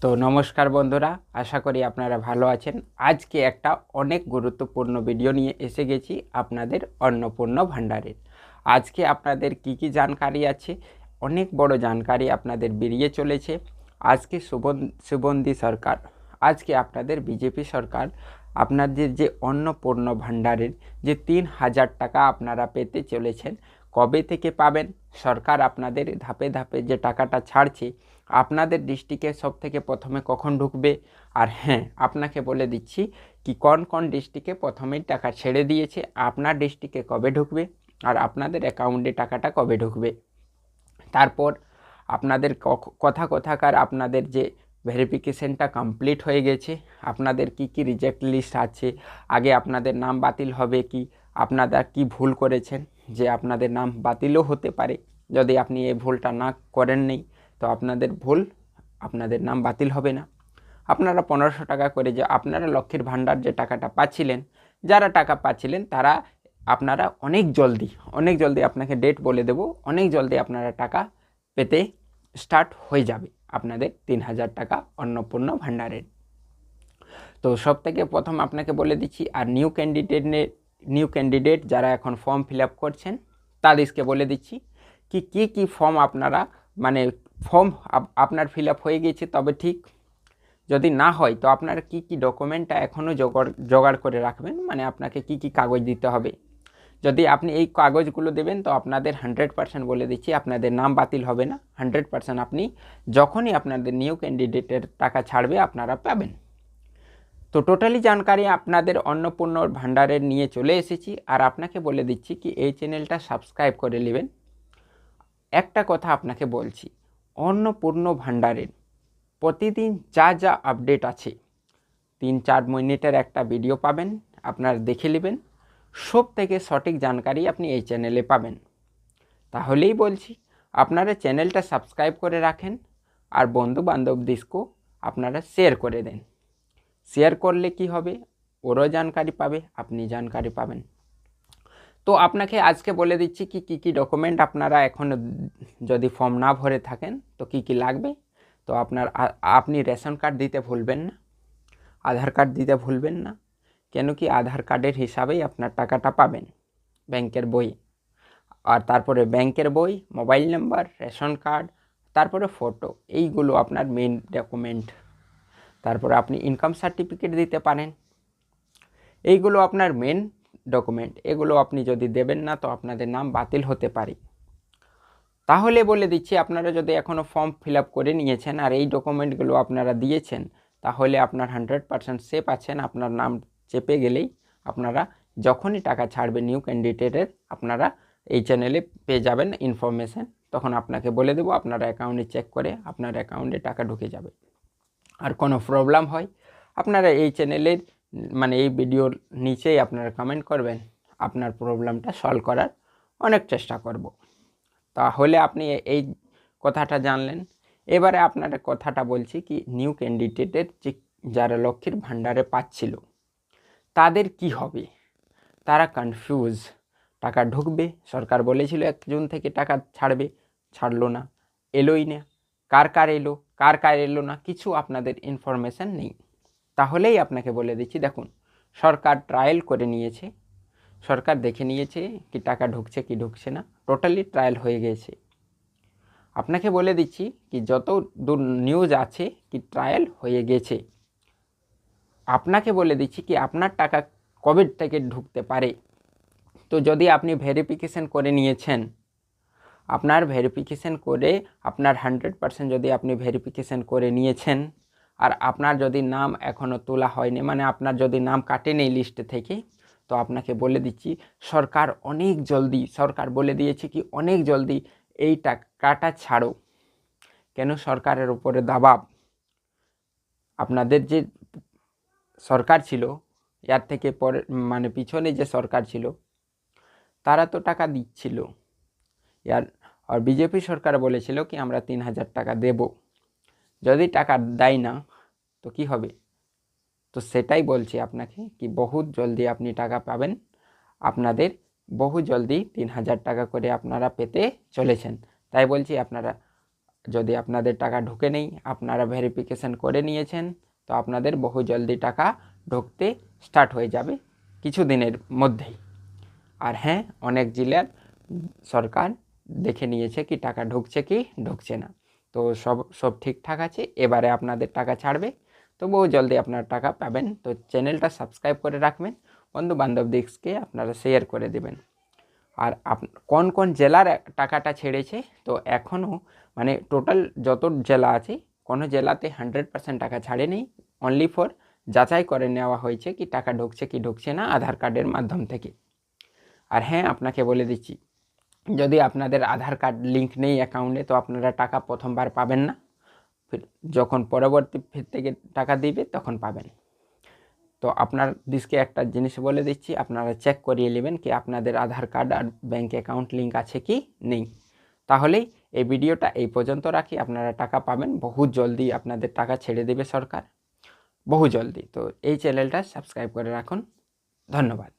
তো নমস্কার বন্ধুরা, আশা করি আপনারা ভালো আছেন। আজকে একটা অনেক গুরুত্বপূর্ণ ভিডিও নিয়ে এসে গেছি আপনাদের অন্নপূর্ণা ভাণ্ডারের। আজকে আপনাদের কি জানকারি আছে, অনেক বড় জানকারি আপনাদের বেরিয়ে চলেছে। আজকে সুবন্দী সরকার, আজকে আপনাদের বিজেপি সরকার আপনাদের যে অন্নপূর্ণা ভাণ্ডারের যে ৩,০০০ টাকা আপনারা পেতে চলেছেন, কবে থেকে পাবেন, সরকার আপনাদের ধাপে ধাপে যে টাকাটা ছাড়ছে আপনাদের ডিস্ট্রিক্টে সব থেকে প্রথমে কখন ঢুকবে। আর হ্যাঁ, আপনাকে বলে দিচ্ছি কি কোন কোন ডিস্ট্রিক্টে প্রথমেই টাকা ছেড়ে দিয়েছে, আপনার ডিস্ট্রিক্টে কবে ঢুকবে আর আপনাদের অ্যাকাউন্টে টাকাটা কবে ঢুকবে। তারপর আপনাদের কথাকার আপনাদের যে ভেরিফিকেশনটা কমপ্লিট হয়ে গেছে, আপনাদের কি রিজেক্ট লিস্ট আছে, আগে আপনাদের নাম বাতিল হবে কি, আপনারা কি ভুল করেছেন যে আপনাদের নাম বাতিলও হতে পারে, যদি আপনি এই ভুলটা না করেন নেই তো আপনাদের নাম বাতিল হবে না। আপনারা 1500 টাকা করে যে আপনারা লক্ষ্মীর ভাণ্ডার যে টাকাটা পাচ্ছিলেন, যারা টাকা পাচ্ছিলেন তারা আপনারা অনেক জলদি আপনাকে ডেট বলে দেব, অনেক জলদি আপনারা টাকা পেতে স্টার্ট হয়ে যাবে আপনাদের 3000 টাকা অন্নপূর্ণা ভাণ্ডারের। তো সব থেকে প্রথম আপনাকে বলে দিচ্ছি, আর নিউ ক্যান্ডিডেট যারা এখন ফর্ম ফিল আপ করছেন তাদেরকে বলে দিচ্ছি কি ফর্ম আপনারা মানে ফর্ম আপনার ফিল আপ হয়ে গেছে তবে ঠিক, যদি না হয় তো আপনার কি ডকুমেন্টটা এখনও জোগাড় করে রাখবেন, মানে আপনাকে কি কাগজ দিতে হবে। যদি আপনি এই কাগজগুলো দেবেন তো আপনাদের 100% বলে দিচ্ছি আপনাদের নাম বাতিল হবে না, 100% আপনি যখনই আপনাদের নিউ ক্যান্ডিডেটের টাকা ছাড়বে আপনারা পাবেন। তো টোটালি জানকারি আপনাদের অন্নপূর্ণা ভাণ্ডারের নিয়ে চলে এসেছি, আর আপনাকে বলে দিচ্ছি কি এই চ্যানেলটা সাবস্ক্রাইব করে নেবেন। একটা কথা আপনাকে বলছি, অন্নপূর্ণা ভাণ্ডারের প্রতিদিন যা আপডেট আছে 3-4 মিনিটের একটা ভিডিও পাবেন, আপনারা দেখে নেবেন। সব থেকে সঠিক জানকারি আপনি এই চ্যানেলে পাবেন। তাহলেই বলছি আপনারা চ্যানেলটা সাবস্ক্রাইব করে রাখেন, আর বন্ধু বান্ধবদেরকেও আপনারা শেয়ার করে দেন। শেয়ার করলে কি হবে, ওরও জানকারি পাবে, আপনি জানকারি পাবেন। তো আপনাকে আজকে বলে দিচ্ছি কি ডকুমেন্ট আপনারা এখন যদি ফর্ম না ভরে থাকেন তো কি লাগবে। তো আপনি রেশন কার্ড দিতে ভুলবেন না, আধার কার্ড দিতে ভুলবেন না, কেন কি আধার কার্ডের হিসাবেই আপনার টাকাটা পাবেন, ব্যাংকের বই। আর তারপরে ব্যাংকের বই, মোবাইল নাম্বার, রেশন কার্ড, তারপরে ফটো, এইগুলো আপনার মেন ডকুমেন্ট। তারপরে আপনি ইনকাম সার্টিফিকেট দিতে পারেন, এইগুলো আপনার মেন ডকুমেন্ট। এগুলো আপনি যদি দেবেন না তো আপনাদের নাম বাতিল হতে পারে। তাহলে বলে দিচ্ছি আপনারা যদি এখনও ফর্ম ফিল আপ করে নিয়েছেন আর এই ডকুমেন্টগুলো আপনারা দিয়েছেন তাহলে আপনার 100% সেফ আছেন। আপনার নাম চেপে গেলেই আপনারা যখনই টাকা ছাড়বে নিউ ক্যান্ডিডেটের আপনারা এই চ্যানেলে পেয়ে যাবেন ইনফরমেশান, তখন আপনাকে বলে দেবো, আপনারা অ্যাকাউন্টে চেক করে আপনার অ্যাকাউন্টে টাকা ঢুকে যাবে। আর কোনো প্রবলেম হয় আপনারা এই চ্যানেলের মানে এই ভিডিওর নিচেই আপনারা কমেন্ট করবেন, আপনার প্রবলেমটা সলভ করার অনেক চেষ্টা করব। তাহলে আপনি এই কথাটা জানলেন। এবারে আপনার কথাটা বলছি কি নিউ ক্যান্ডিডেটের যে যারা লক্ষ্মীর ভাণ্ডারে পাচ্ছিল তাদের কি হবে, তারা কনফিউজ। টাকা ঢুকবে, সরকার বলেছিল 1 জুন থেকে টাকা ছাড়বে, ছাড়লো না, এলোই না, কার এলো কার এলো না, কিছু আপনাদের ইনফরমেশান নেই। তাহলেই আপনাকে বলে দিচ্ছি, দেখুন সরকার ট্রায়াল করে নিয়েছে, সরকার দেখে নিয়েছে কি টাকা ঢুকছে কি ঢুকছে না, টোটালি ট্রায়াল হয়ে গেছে। আপনাকে বলে দিচ্ছি কি যত দূর নিউজ আছে কি ট্রায়াল হয়ে গেছে। আপনাকে বলে দিচ্ছি কি আপনার টাকা কবে থেকে ঢুকতে পারে। তো যদি আপনি ভেরিফিকেশন করে নিয়েছেন, আপনার ভেরিফিকেশন করে আপনার 100% যদি আপনি ভেরিফিকেশন করে নিয়েছেন আর আপনার যদি নাম এখনও তোলা হয়নি, মানে আপনার যদি নাম কাটেনি লিস্ট থেকে, তো আপনাকে বলে দিচ্ছি সরকার বলে দিয়েছে কি অনেক জলদি এই টাকাটা ছাড়ো। কেন সরকারের উপরে দাবাব, আপনাদের যে সরকার ছিল এর থেকে পরে মানে পিছনে যে সরকার ছিল তারা তো টাকা দিচ্ছিল, আর বিজেপি সরকার বলেছিল কি আমরা 3000 টাকা দেব, যদি টাকা দেয় না তো কি হবে। তো সেটাই বলছি আপনাকে কি বহুত জলদি আপনি টাকা পাবেন, আপনাদের বহু জলদি 3000 টাকা করে আপনারা পেতে চলেছেন। তাই বলছি আপনারা যদি আপনাদের টাকা ঢুকে নেই, আপনারা ভেরিফিকেশান করে নিয়েছেন, তো আপনাদের বহু জলদি টাকা ঢুকতে স্টার্ট হয়ে যাবে কিছুদিনের মধ্যেই। আর হ্যাঁ, অনেক জেলার সরকার দেখে নিয়েছে কি টাকা ঢুকছে কি ঢুকছে না, তো সব ঠিকঠাক আছে। এবারে আপনাদের টাকা ছাড়বে, তো বহু জলদি আপনার টাকা পাবেন। তো চ্যানেলটা সাবস্ক্রাইব করে রাখবেন, বন্ধু বান্ধবদেরকে আপনারা শেয়ার করে দেবেন। আর কোন কোন জেলার টাকাটা ছেড়েছে, তো এখনও মানে টোটাল যত জেলা আছে কোনো জেলাতে 100% টাকা ছাড়েনি, অনলি ফর যাচাই করে নেওয়া হয়েছে কি টাকা ঢুকছে কি ঢুকছে না আধার কার্ডের মাধ্যম থেকে। আর হ্যাঁ, আপনাকে বলে দিচ্ছি, যদি আপনাদের আধার কার্ড লিঙ্ক নেই অ্যাকাউন্টে, তো আপনারা টাকা প্রথমবার পাবেন না, যখন পরবর্তী ফের থেকে টাকা দিবে তখন পাবেন। তো আপনার দিকে একটা জিনিস বলে দিচ্ছি, আপনারা চেক করিয়ে নেবেন কি আপনাদের আধার কার্ড আর ব্যাঙ্ক অ্যাকাউন্ট লিঙ্ক আছে কি নেই। তাহলেই এই ভিডিওটা এই পর্যন্ত রাখি, আপনারা টাকা পাবেন বহু জলদি, আপনাদের টাকা ছেড়ে দেবে সরকার বহু জলদি। তো এই চ্যানেলটা সাবস্ক্রাইব করে রাখুন, ধন্যবাদ।